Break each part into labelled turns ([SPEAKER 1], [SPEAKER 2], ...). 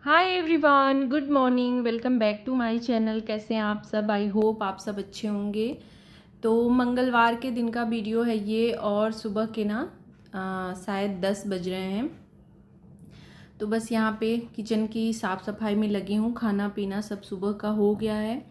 [SPEAKER 1] Hi everyone, good morning. Welcome back to my channel. कैसे हैं आप सब? आई होप आप सब अच्छे होंगे। तो मंगलवार के दिन का वीडियो है ये, और सुबह के ना शायद 10 बज रहे हैं। तो बस यहाँ पे किचन की साफ़ सफाई में लगी हूँ। खाना पीना सब सुबह का हो गया है।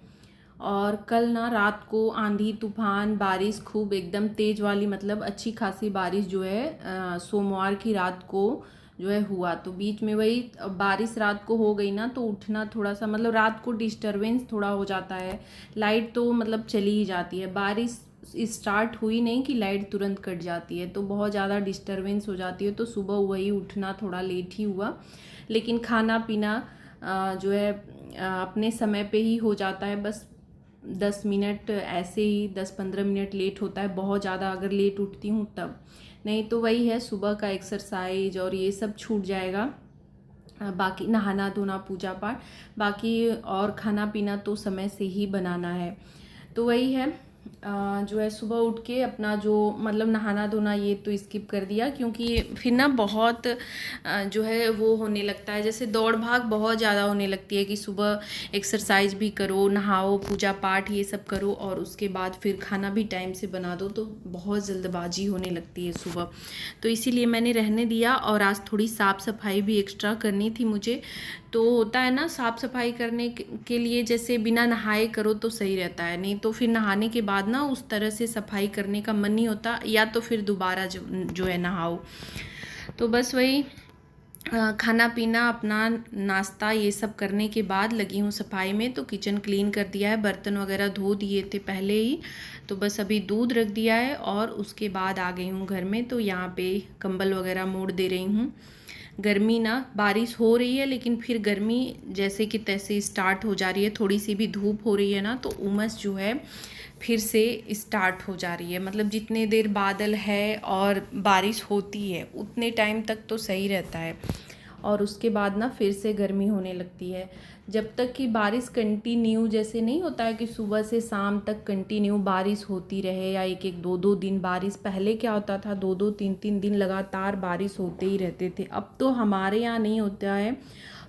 [SPEAKER 1] और कल ना रात को आंधी तूफान बारिश खूब एकदम तेज़ वाली, मतलब अच्छी खासी बारिश जो है सोमवार की रात को जो है हुआ। तो बीच में वही बारिश रात को हो गई ना, तो उठना थोड़ा सा, मतलब रात को डिस्टरबेंस थोड़ा हो जाता है। लाइट तो मतलब चली ही जाती है। बारिश स्टार्ट हुई नहीं कि लाइट तुरंत कट जाती है, तो बहुत ज़्यादा डिस्टरबेंस हो जाती है। तो सुबह वही उठना थोड़ा लेट ही हुआ, लेकिन खाना पीना जो है अपने समय पे ही हो जाता है। बस 10 मिनट ऐसे ही, 10-15 मिनट लेट होता है बहुत ज़्यादा अगर लेट उठती हूँ तब। नहीं तो वही है, सुबह का एक्सरसाइज और ये सब छूट जाएगा। बाकी नहाना धोना पूजा पाठ, बाकी और खाना पीना तो समय से ही बनाना है। तो वही है, जो है सुबह उठ के अपना जो मतलब नहाना धोना ये तो स्किप कर दिया, क्योंकि फिर ना बहुत जो है वो होने लगता है, जैसे दौड़ भाग बहुत ज़्यादा होने लगती है कि सुबह एक्सरसाइज भी करो, नहाओ, पूजा पाठ ये सब करो, और उसके बाद फिर खाना भी टाइम से बना दो, तो बहुत जल्दबाजी होने लगती है सुबह। तो इसीलिए मैंने रहने दिया। और आज थोड़ी साफ़ सफाई भी एक्स्ट्रा करनी थी मुझे। तो होता है ना, साफ़ सफाई करने के लिए जैसे बिना नहाए करो तो सही रहता है, नहीं तो फिर नहाने के बाद ना उस तरह से सफाई करने का मन नहीं होता, या तो फिर दोबारा जो है नहाओ। तो बस वही खाना पीना अपना नाश्ता ये सब करने के बाद लगी हूँ सफाई में। तो किचन क्लीन कर दिया है, बर्तन वगैरह धो दिए थे पहले ही। तो बस अभी दूध रख दिया है और उसके बाद आ गई हूँ घर में। तो यहाँ पे कंबल वगैरह मोड़ दे रही हूँ। गर्मी ना, बारिश हो रही है लेकिन फिर गर्मी जैसे कि तैसे स्टार्ट हो जा रही है। थोड़ी सी भी धूप हो रही है ना, तो उमस जो है फिर से स्टार्ट हो जा रही है। मतलब जितने देर बादल है और बारिश होती है उतने टाइम तक तो सही रहता है, और उसके बाद ना फिर से गर्मी होने लगती है। जब तक कि बारिश कंटिन्यू, जैसे नहीं होता है कि सुबह से शाम तक कंटिन्यू बारिश होती रहे, या एक एक दो दो दिन बारिश, पहले क्या होता था 2-2 3-3 दिन लगातार बारिश होते ही रहते थे। अब तो हमारे यहाँ नहीं होता है।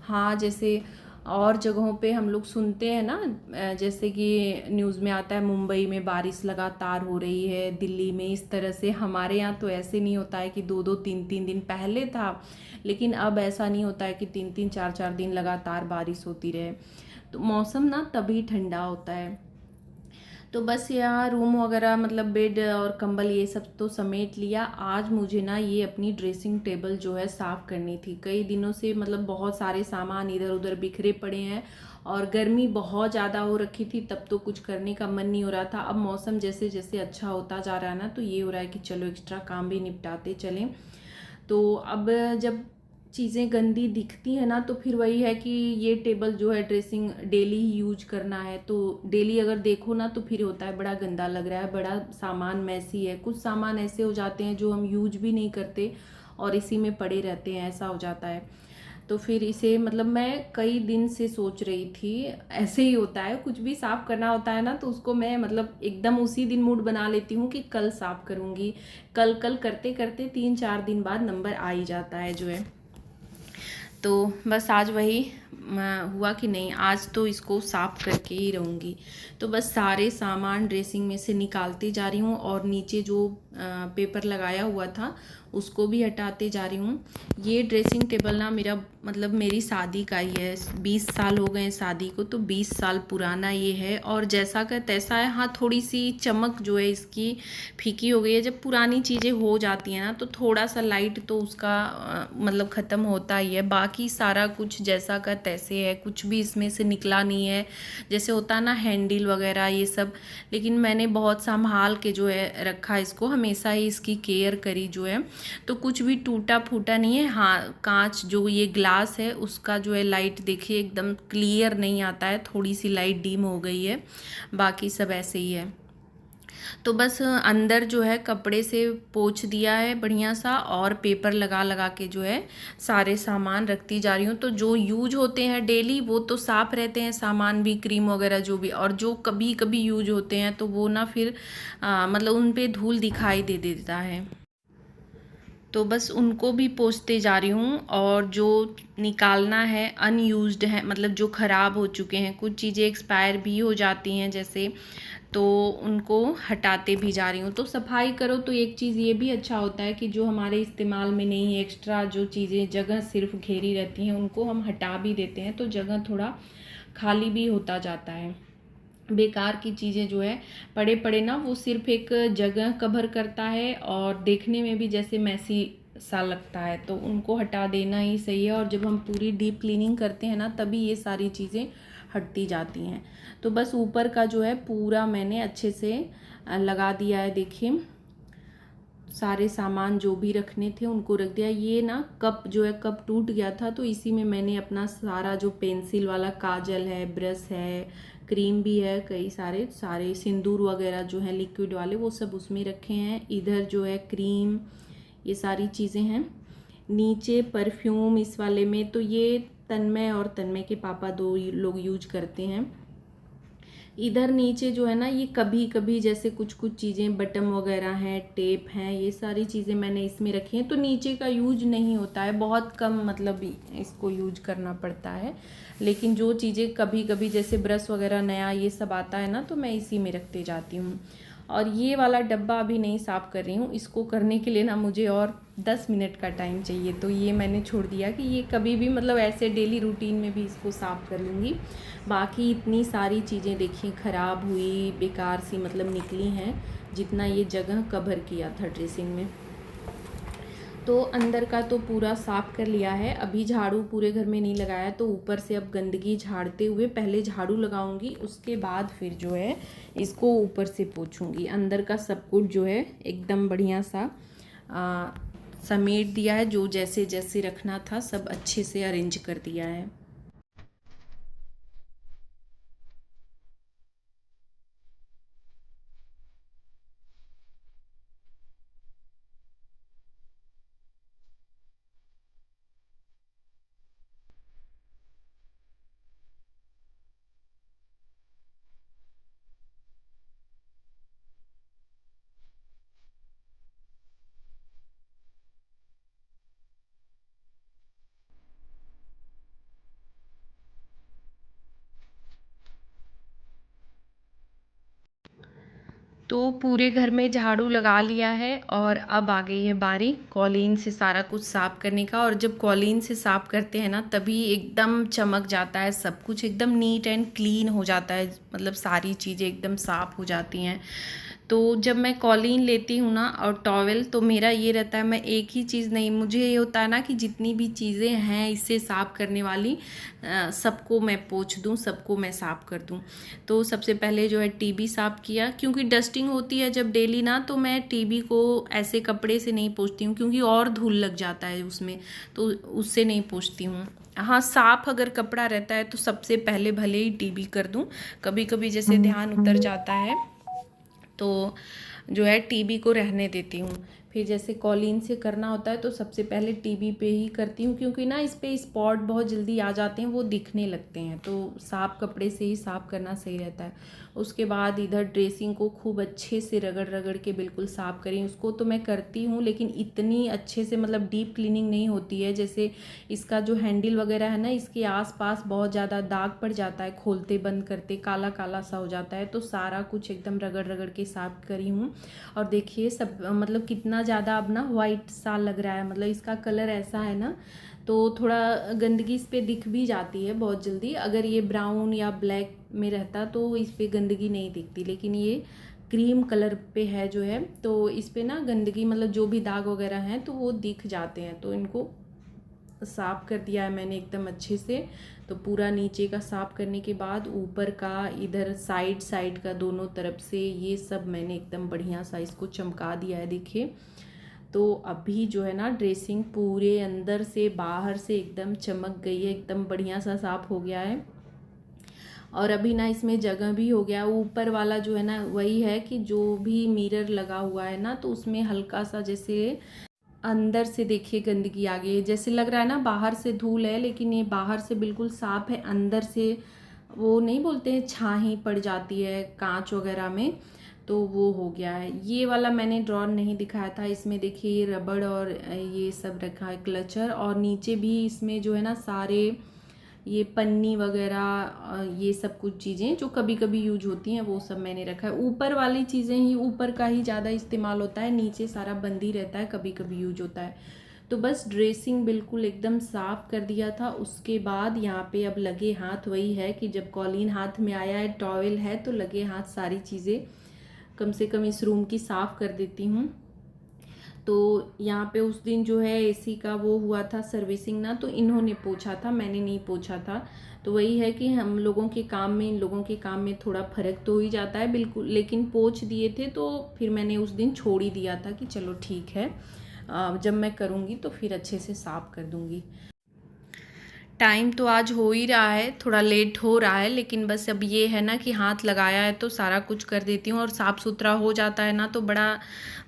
[SPEAKER 1] हाँ, जैसे और जगहों पे हम लोग सुनते हैं ना, जैसे कि न्यूज़ में आता है मुंबई में बारिश लगातार हो रही है, दिल्ली में इस तरह से। हमारे यहाँ तो ऐसे नहीं होता है कि 2-2 3-3 दिन पहले था, लेकिन अब ऐसा नहीं होता है कि 3-3 4-4 दिन लगातार बारिश होती रहे। तो मौसम ना तभी ठंडा होता है। तो बस यहाँ रूम वगैरह, मतलब बेड और कंबल ये सब तो समेट लिया। आज मुझे ना ये अपनी ड्रेसिंग टेबल जो है साफ़ करनी थी। कई दिनों से मतलब बहुत सारे सामान इधर उधर बिखरे पड़े हैं, और गर्मी बहुत ज़्यादा हो रखी थी, तब तो कुछ करने का मन नहीं हो रहा था। अब मौसम जैसे जैसे अच्छा होता जा रहा है ना, तो ये हो रहा है कि चलो एक्स्ट्रा काम भी निपटाते चलें। तो अब जब चीज़ें गंदी दिखती हैं ना, तो फिर वही है कि ये टेबल जो है ड्रेसिंग डेली ही यूज करना है, तो डेली अगर देखो ना तो फिर होता है बड़ा गंदा लग रहा है, बड़ा सामान मैसी है। कुछ सामान ऐसे हो जाते हैं जो हम यूज भी नहीं करते और इसी में पड़े रहते हैं, ऐसा हो जाता है। तो फिर इसे, मतलब मैं कई दिन से सोच रही थी। ऐसे ही होता है, कुछ भी साफ़ करना होता है ना, तो उसको मैं मतलब एकदम उसी दिन मूड बना लेती हूँ कि कल साफ़ करूँगी। कल कल करते करते 3-4 दिन बाद नंबर आ ही जाता है जो है। तो बस आज वही हुआ कि नहीं, आज तो इसको साफ़ करके ही रहूँगी। तो बस सारे सामान ड्रेसिंग में से निकालती जा रही हूँ, और नीचे जो पेपर लगाया हुआ था उसको भी हटाते जा रही हूँ। ये ड्रेसिंग टेबल ना मेरा, मतलब मेरी शादी का ही है। 20 साल हो गए शादी को, तो 20 साल पुराना ये है, और जैसा का तैसा है। हाँ, थोड़ी सी चमक जो है इसकी फीकी हो गई है। जब पुरानी चीज़ें हो जाती हैं ना, तो थोड़ा सा लाइट तो उसका मतलब ख़त्म होता ही है। बाकी सारा कुछ जैसा का तैसे है, कुछ भी इसमें से निकला नहीं है। जैसे होता है ना हैंडल वगैरह ये सब, लेकिन मैंने बहुत संभाल के जो है रखा इसको, हमेशा ही इसकी केयर करी जो है। तो कुछ भी टूटा फूटा नहीं है। हाँ, कांच जो ये ग्लास है उसका जो है लाइट देखिए एकदम क्लियर नहीं आता है, थोड़ी सी लाइट डिम हो गई है, बाकी सब ऐसे ही है। तो बस अंदर जो है कपड़े से पोंछ दिया है बढ़िया सा, और पेपर लगा लगा के जो है सारे सामान रखती जा रही हूँ। तो जो यूज होते हैं डेली वो तो साफ़ रहते हैं सामान भी, क्रीम वगैरह जो भी, और जो कभी कभी यूज होते हैं तो वो ना फिर मतलब उन पे धूल दिखाई दे देता है। तो बस उनको भी पोंछते जा रही हूँ। और जो निकालना है अनयूज्ड है, मतलब जो ख़राब हो चुके हैं, कुछ चीज़ें एक्सपायर भी हो जाती हैं जैसे, तो उनको हटाते भी जा रही हूँ। तो सफाई करो तो एक चीज़ ये भी अच्छा होता है कि जो हमारे इस्तेमाल में नहीं है, एक्स्ट्रा जो चीज़ें जगह सिर्फ घेरी रहती हैं उनको हम हटा भी देते हैं, तो जगह थोड़ा खाली भी होता जाता है। बेकार की चीज़ें जो है पड़े पड़े ना, वो सिर्फ एक जगह कवर करता है और देखने में भी जैसे मैसी सा लगता है, तो उनको हटा देना ही सही है। और जब हम पूरी डीप क्लीनिंग करते हैं ना, तभी ये सारी चीज़ें हटती जाती हैं। तो बस ऊपर का जो है पूरा मैंने अच्छे से लगा दिया है। देखिए सारे सामान जो भी रखने थे उनको रख दिया। ये ना कप जो है, कप टूट गया था, तो इसी में मैंने अपना सारा जो पेंसिल वाला काजल है, ब्रश है, क्रीम भी है, कई सारे सिंदूर वगैरह जो है लिक्विड वाले, वो सब उसमें रखे हैं। इधर जो है क्रीम, ये सारी चीज़ें हैं। नीचे परफ्यूम इस वाले में, तो ये तन्मय और तन्मय के पापा दो लोग यूज करते हैं। इधर नीचे जो है ना, ये कभी कभी जैसे कुछ कुछ चीज़ें बटन वगैरह हैं, टेप हैं, ये सारी चीज़ें मैंने इसमें रखी हैं। तो नीचे का यूज नहीं होता है, बहुत कम मतलब इसको यूज करना पड़ता है। लेकिन जो चीज़ें कभी कभी जैसे ब्रश वगैरह नया ये सब आता है ना, तो मैं इसी में रखते जाती हूँ। और ये वाला डब्बा अभी नहीं साफ़ कर रही हूँ, इसको करने के लिए ना मुझे और 10 मिनट का टाइम चाहिए, तो ये मैंने छोड़ दिया कि ये कभी भी मतलब ऐसे डेली रूटीन में भी इसको साफ़ कर लूँगी। बाकी इतनी सारी चीज़ें देखिए ख़राब हुई, बेकार सी मतलब निकली हैं, जितना ये जगह कवर किया था ड्रेसिंग में। तो अंदर का तो पूरा साफ़ कर लिया है। अभी झाड़ू पूरे घर में नहीं लगाया, तो ऊपर से अब गंदगी झाड़ते हुए पहले झाड़ू लगाऊंगी, उसके बाद फिर जो है इसको ऊपर से पोंछूंगी। अंदर का सब कुछ जो है एकदम बढ़िया सा समेट दिया है, जो जैसे जैसे रखना था सब अच्छे से अरेंज कर दिया है। तो पूरे घर में झाड़ू लगा लिया है और अब आ गई है बारी कॉलीन से सारा कुछ साफ़ करने का। और जब कॉलीन से साफ़ करते हैं ना, तभी एकदम चमक जाता है, सब कुछ एकदम नीट एंड क्लीन हो जाता है, मतलब सारी चीज़ें एकदम साफ़ हो जाती हैं। तो जब मैं कॉलीन लेती हूँ ना और टॉवेल, तो मेरा ये रहता है, मैं एक ही चीज़ नहीं, मुझे ये होता है ना कि जितनी भी चीज़ें हैं इससे साफ़ करने वाली, सबको मैं पोंछ दूँ, सबको मैं साफ़ कर दूँ। तो सबसे पहले जो है टीवी साफ़ किया, क्योंकि डस्टिंग होती है जब डेली ना, तो मैं टीवी को ऐसे कपड़े से नहीं पोंछती हूँ, क्योंकि और धूल लग जाता है उसमें, तो उससे नहीं पोंछती हूँ। हाँ, साफ़ अगर कपड़ा रहता है तो सबसे पहले भले ही टीवी कर दूँ, कभी कभी जैसे ध्यान उतर जाता है तो जो है टीवी को रहने देती हूँ। फिर जैसे कॉलीन से करना होता है तो सबसे पहले टीवी पे ही करती हूँ, क्योंकि ना इस पे स्पॉट बहुत जल्दी आ जाते हैं, वो दिखने लगते हैं, तो साफ़ कपड़े से ही साफ़ करना सही रहता है। उसके बाद इधर ड्रेसिंग को खूब अच्छे से रगड़ रगड़ के बिल्कुल साफ़ करें। उसको तो मैं करती हूँ, लेकिन इतनी अच्छे से मतलब डीप क्लीनिंग नहीं होती है। जैसे इसका जो हैंडल वगैरह है ना, इसके आसपास बहुत ज़्यादा दाग पड़ जाता है, खोलते बंद करते काला काला सा हो जाता है, तो सारा कुछ एकदम रगड़ रगड़ के साफ़ करी हूँ। और देखिए सब मतलब कितना ज़्यादा अब ना वाइट सा लग रहा है, मतलब इसका कलर ऐसा है ना, तो थोड़ा गंदगी इस पे दिख भी जाती है बहुत जल्दी। अगर ये ब्राउन या ब्लैक में रहता तो इस पे गंदगी नहीं दिखती, लेकिन ये क्रीम कलर पे है जो है, तो इस पे ना गंदगी मतलब जो भी दाग वगैरह हैं तो वो दिख जाते हैं। तो इनको साफ़ कर दिया है मैंने एकदम अच्छे से। तो पूरा नीचे का साफ़ करने के बाद ऊपर का, इधर साइड साइड का, दोनों तरफ से ये सब मैंने एकदम बढ़िया सा इसको चमका दिया है। देखिए, तो अभी जो है ना ड्रेसिंग पूरे अंदर से बाहर से एकदम चमक गई है, एकदम बढ़िया सा साफ़ हो गया है। और अभी ना इसमें जगह भी हो गया। ऊपर वाला जो है ना, वही है कि जो भी मिरर लगा हुआ है ना, तो उसमें हल्का सा जैसे अंदर से देखिए गंदगी आ गई है, जैसे लग रहा है ना बाहर से धूल है, लेकिन ये बाहर से बिल्कुल साफ़ है, अंदर से वो नहीं बोलते हैं छाही पड़ जाती है कांच वगैरह में, तो वो हो गया है। ये वाला मैंने ड्रॉर नहीं दिखाया था, इसमें देखिए ये रबड़ और ये सब रखा है, क्लचर, और नीचे भी इसमें जो है ना सारे ये पन्नी वगैरह ये सब कुछ चीज़ें जो कभी कभी यूज होती हैं वो सब मैंने रखा है। ऊपर वाली चीज़ें ही, ऊपर का ही ज़्यादा इस्तेमाल होता है, नीचे सारा बंद ही रहता है, कभी कभी यूज होता है। तो बस ड्रेसिंग बिल्कुल एकदम साफ़ कर दिया था। उसके बाद यहाँ पे अब लगे हाथ वही है कि जब कॉलिन हाथ में आया है, टॉवेल है, तो लगे हाथ सारी चीज़ें कम से कम इस रूम की साफ़ कर देती हूँ। तो यहाँ पे उस दिन जो है एसी का वो हुआ था सर्विसिंग ना, तो इन्होंने पोंछा था, मैंने नहीं पोंछा था। तो वही है कि हम लोगों के काम में, इन लोगों के काम में थोड़ा फ़र्क तो हो ही जाता है बिल्कुल, लेकिन पोंछ दिए थे तो फिर मैंने उस दिन छोड़ ही दिया था कि चलो ठीक है, जब मैं करूँगी तो फिर अच्छे से साफ़ कर दूँगी। टाइम तो आज हो ही रहा है, थोड़ा लेट हो रहा है, लेकिन बस अब ये है ना कि हाथ लगाया है तो सारा कुछ कर देती हूँ, और साफ़ सुथरा हो जाता है ना तो बड़ा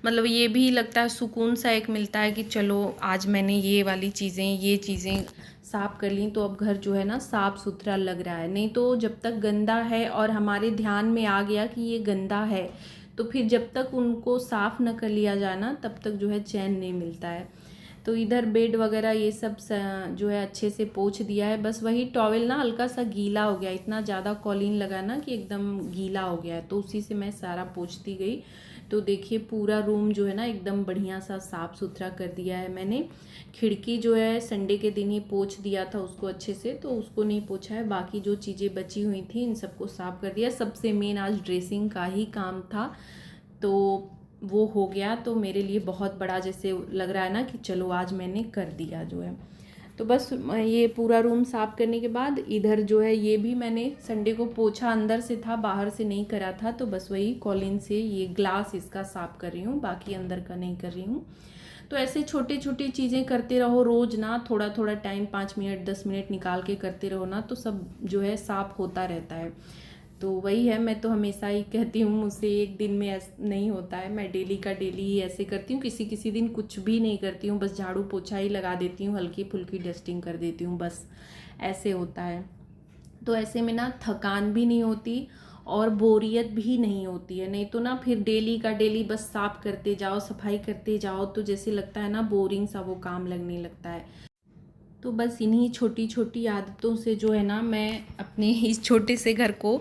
[SPEAKER 1] मतलब ये भी लगता है, सुकून सा एक मिलता है कि चलो आज मैंने ये वाली चीज़ें, ये चीज़ें साफ़ कर ली, तो अब घर जो है ना साफ़ सुथरा लग रहा है। नहीं तो जब तक गंदा है और हमारे ध्यान में आ गया कि ये गंदा है, तो फिर जब तक उनको साफ़ न कर लिया जाए ना, तब तक जो है चैन नहीं मिलता है। तो इधर बेड वगैरह ये सब जो है अच्छे से पोंछ दिया है। बस वही टॉवेल ना हल्का सा गीला हो गया, इतना ज़्यादा कॉलिन लगा ना कि एकदम गीला हो गया है, तो उसी से मैं सारा पोंछती गई। तो देखिए पूरा रूम जो है ना एकदम बढ़िया सा साफ़ सुथरा कर दिया है मैंने। खिड़की जो है संडे के दिन ही पोंछ दिया था उसको अच्छे से, तो उसको नहीं पोंछा है, बाकी जो चीज़ें बची हुई थी इन सबको साफ़ कर दिया। सबसे मेन आज ड्रेसिंग का ही काम था, तो वो हो गया, तो मेरे लिए बहुत बड़ा जैसे लग रहा है ना कि चलो आज मैंने कर दिया जो है। तो बस ये पूरा रूम साफ़ करने के बाद इधर जो है ये भी मैंने संडे को पोछा, अंदर से था, बाहर से नहीं करा था, तो बस वही कॉलिन से ये ग्लास इसका साफ़ कर रही हूँ, बाकी अंदर का नहीं कर रही हूँ। तो ऐसे छोटी छोटी चीज़ें करते रहो रोज़ ना, थोड़ा थोड़ा टाइम 5 मिनट 10 मिनट निकाल के करते रहो ना, तो सब जो है साफ़ होता रहता है। तो वही है, मैं तो हमेशा ही कहती हूँ मुझसे एक दिन में नहीं होता है, मैं डेली का डेली ही ऐसे करती हूँ। किसी किसी दिन कुछ भी नहीं करती हूँ, बस झाड़ू पोछा ही लगा देती हूँ, हल्की फुल्की डस्टिंग कर देती हूँ, बस ऐसे होता है। तो ऐसे में ना थकान भी नहीं होती और बोरियत भी नहीं होती है। नहीं तो ना फिर डेली का डेली बस साफ करते जाओ, सफाई करते जाओ, तो जैसे लगता है ना बोरिंग सा वो काम लगने लगता है। तो बस इन्हीं छोटी छोटी आदतों से जो है ना मैं अपने इस छोटे से घर को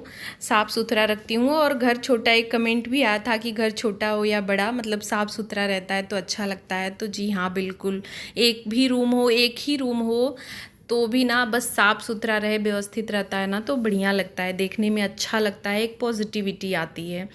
[SPEAKER 1] साफ़ सुथरा रखती हूँ। और घर छोटा, एक कमेंट भी आया था कि घर छोटा हो या बड़ा, मतलब साफ़ सुथरा रहता है तो अच्छा लगता है। तो जी हाँ बिल्कुल, एक भी रूम हो, एक ही रूम हो तो भी ना बस साफ़ सुथरा रहे, व्यवस्थित रहता है ना तो बढ़िया लगता है, देखने में अच्छा लगता है, एक पॉजिटिविटी आती है।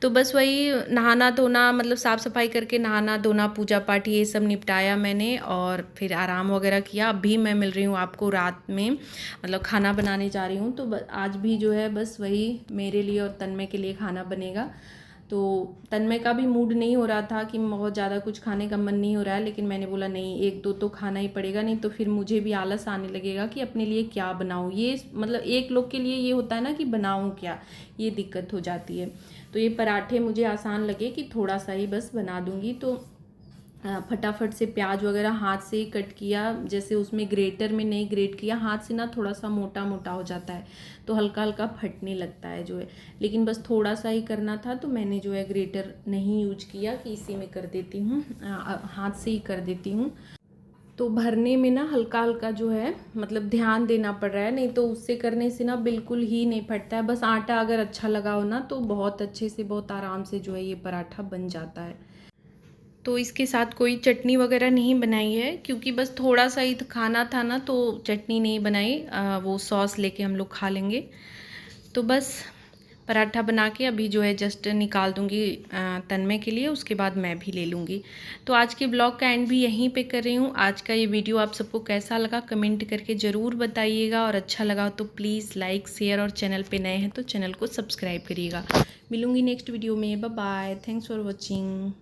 [SPEAKER 1] तो बस वही नहाना धोना, मतलब साफ़ सफाई करके नहाना धोना, पूजा पाठ ये सब निपटाया मैंने, और फिर आराम वगैरह किया। अभी मैं मिल रही हूँ आपको रात में, मतलब खाना बनाने जा रही हूँ। तो आज भी जो है बस वही मेरे लिए और तन्मय के लिए खाना बनेगा। तो तन्मय का भी मूड नहीं हो रहा था कि बहुत ज़्यादा कुछ खाने का मन नहीं हो रहा है, लेकिन मैंने बोला नहीं, एक दो तो खाना ही पड़ेगा, नहीं तो फिर मुझे भी आलस आने लगेगा कि अपने लिए क्या बनाऊँ। ये मतलब एक लोग के लिए ये होता है ना कि बनाऊँ क्या, ये दिक्कत हो जाती है। तो ये पराठे मुझे आसान लगे कि थोड़ा सा ही बस बना दूँगी, तो फटाफट से प्याज वगैरह हाथ से ही कट किया, जैसे उसमें ग्रेटर में नहीं ग्रेट किया, हाथ से ना थोड़ा सा मोटा मोटा हो जाता है तो हल्का हल्का फटने लगता है जो है, लेकिन बस थोड़ा सा ही करना था तो मैंने जो है ग्रेटर नहीं यूज किया कि इसी में कर देती हूँ, हाथ से ही कर देती हूँ। तो भरने में ना हल्का हल्का जो है मतलब ध्यान देना पड़ रहा है, नहीं तो उससे करने से ना बिल्कुल ही नहीं फटता है। बस आटा अगर अच्छा लगा हो ना तो बहुत अच्छे से, बहुत आराम से जो है ये पराठा बन जाता है। तो इसके साथ कोई चटनी वगैरह नहीं बनाई है, क्योंकि बस थोड़ा सा ही खाना था ना, तो चटनी नहीं बनाई, वो सॉस लेके हम लोग खा लेंगे। तो बस पराठा बना के अभी जो है जस्ट निकाल दूंगी तन्मय के लिए, उसके बाद मैं भी ले लूँगी। तो आज के ब्लॉग का एंड भी यहीं पे कर रही हूँ। आज का ये वीडियो आप सबको कैसा लगा कमेंट करके ज़रूर बताइएगा, और अच्छा लगा तो प्लीज़ लाइक शेयर, और चैनल पे नए हैं तो चैनल को सब्सक्राइब करिएगा। मिलूँगी नेक्स्ट वीडियो में, bye bye, thanks for watching.